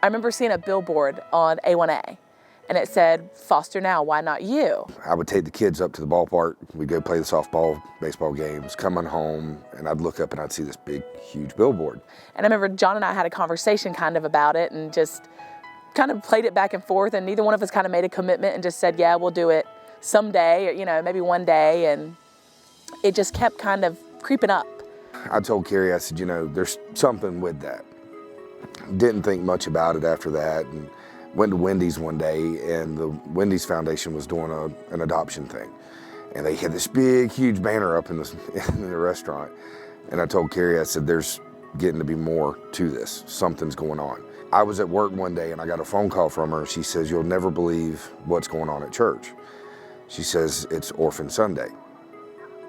I remember seeing a billboard on A1A, and it said, "Foster now, why not you?" I would take the kids up to the ballpark. We'd go play the softball, baseball games, coming home, and I'd look up and I'd see this big, huge billboard. And I remember John and I had a conversation kind of about it and just kind of played it back and forth, and neither one of us kind of made a commitment and just said, yeah, we'll do it someday, or, maybe one day, and it just kept kind of creeping up. I told Carrie, I said, there's something with that. Didn't think much about it after that, and went to Wendy's one day, and the Wendy's Foundation was doing an adoption thing. And they had this big, huge banner up in the restaurant. And I told Carrie, I said, there's getting to be more to this. Something's going on. I was at work one day and I got a phone call from her. She says, "You'll never believe what's going on at church." She says, "It's Orphan Sunday."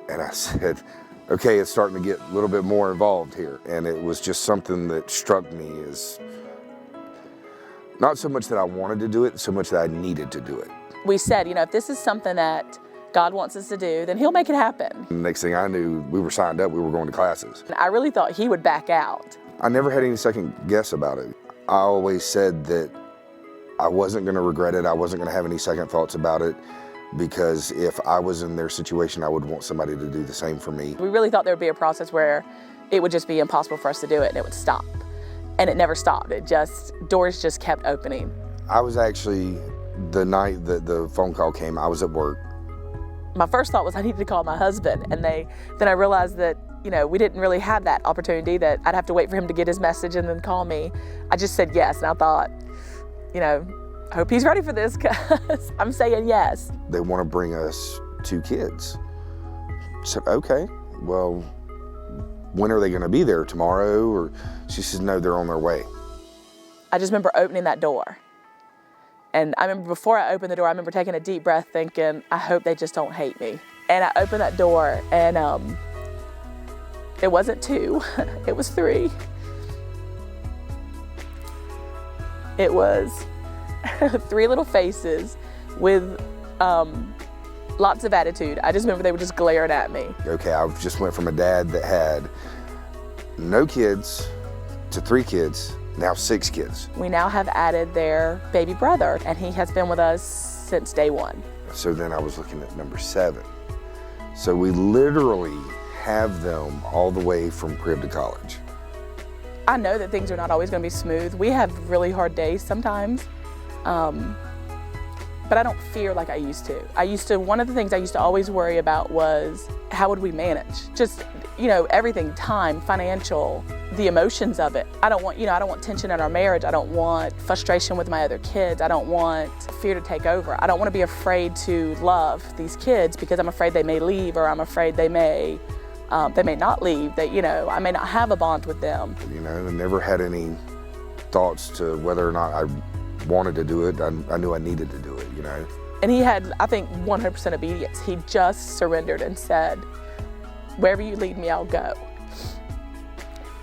And I said, okay, it's starting to get a little bit more involved here. And it was just something that struck me as not so much that I wanted to do it, so much that I needed to do it. We said, if this is something that God wants us to do, then he'll make it happen. The next thing I knew, we were signed up, we were going to classes. I really thought he would back out. I never had any second guess about it. I always said that I wasn't going to regret it. I wasn't going to have any second thoughts about it, because if I was in their situation, I would want somebody to do the same for me. We really thought there would be a process where it would just be impossible for us to do it and it would stop. And it never stopped. Doors just kept opening. I was actually, the night that the phone call came, I was at work. My first thought was I needed to call my husband, and then I realized that we didn't really have that opportunity, that I'd have to wait for him to get his message and then call me. I just said yes, and I thought, I hope he's ready for this, because I'm saying yes. They want to bring us 2 kids. I said, okay, well, when are they going to be there, tomorrow? Or she says, no, they're on their way. I just remember opening that door. And I remember before I opened the door, I remember taking a deep breath thinking, I hope they just don't hate me. And I opened that door, and it wasn't 2, it was 3. It was 3 little faces with lots of attitude. I just remember they were just glaring at me. Okay, I just went from a dad that had no kids to 3 kids, now 6 kids. We now have added their baby brother, and he has been with us since day 1. So then I was looking at number 7. So we literally have them all the way from crib to college. I know that things are not always going to be smooth. We have really hard days sometimes, but I don't fear like I used to. One of the things I used to always worry about was, how would we manage? Just, everything, time, financial, the emotions of it. I don't want tension in our marriage. I don't want frustration with my other kids. I don't want fear to take over. I don't want to be afraid to love these kids because I'm afraid they may leave, or I'm afraid they may not leave, that, I may not have a bond with them. I never had any thoughts to whether or not I wanted to do it. I knew I needed to do it, And he had, I think, 100% obedience. He just surrendered and said, wherever you lead me, I'll go.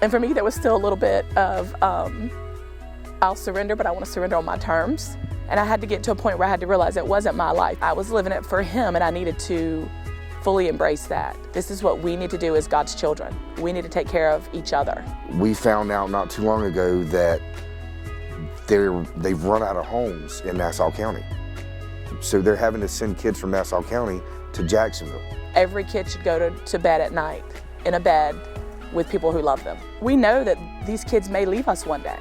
And for me, there was still a little bit of, I'll surrender, but I want to surrender on my terms. And I had to get to a point where I had to realize it wasn't my life. I was living it for him, and I needed to fully embrace that. This is what we need to do as God's children. We need to take care of each other. We found out not too long ago that they've run out of homes in Nassau County. So they're having to send kids from Nassau County to Jacksonville. Every kid should go to bed at night in a bed with people who love them. We know that these kids may leave us one day,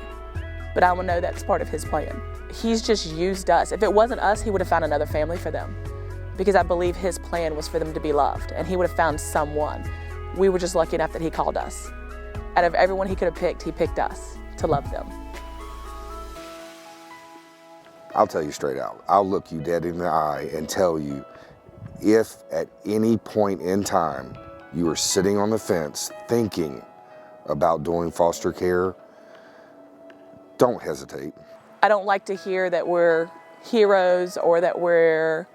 but I will know that's part of his plan. He's just used us. If it wasn't us, he would have found another family for them, because I believe his plan was for them to be loved, and he would have found someone. We were just lucky enough that he called us. Out of everyone he could have picked, he picked us to love them. I'll tell you straight out. I'll look you dead in the eye and tell you, if at any point in time you are sitting on the fence thinking about doing foster care, don't hesitate. I don't like to hear that we're heroes or that we're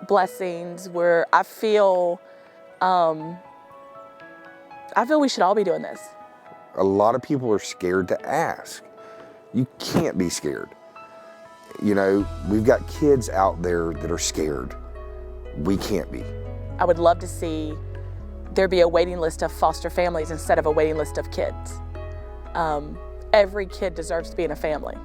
blessings. I feel we should all be doing this. A lot of people are scared to ask. You can't be scared. We've got kids out there that are scared. We can't be. I would love to see there be a waiting list of foster families instead of a waiting list of kids. Every kid deserves to be in a family.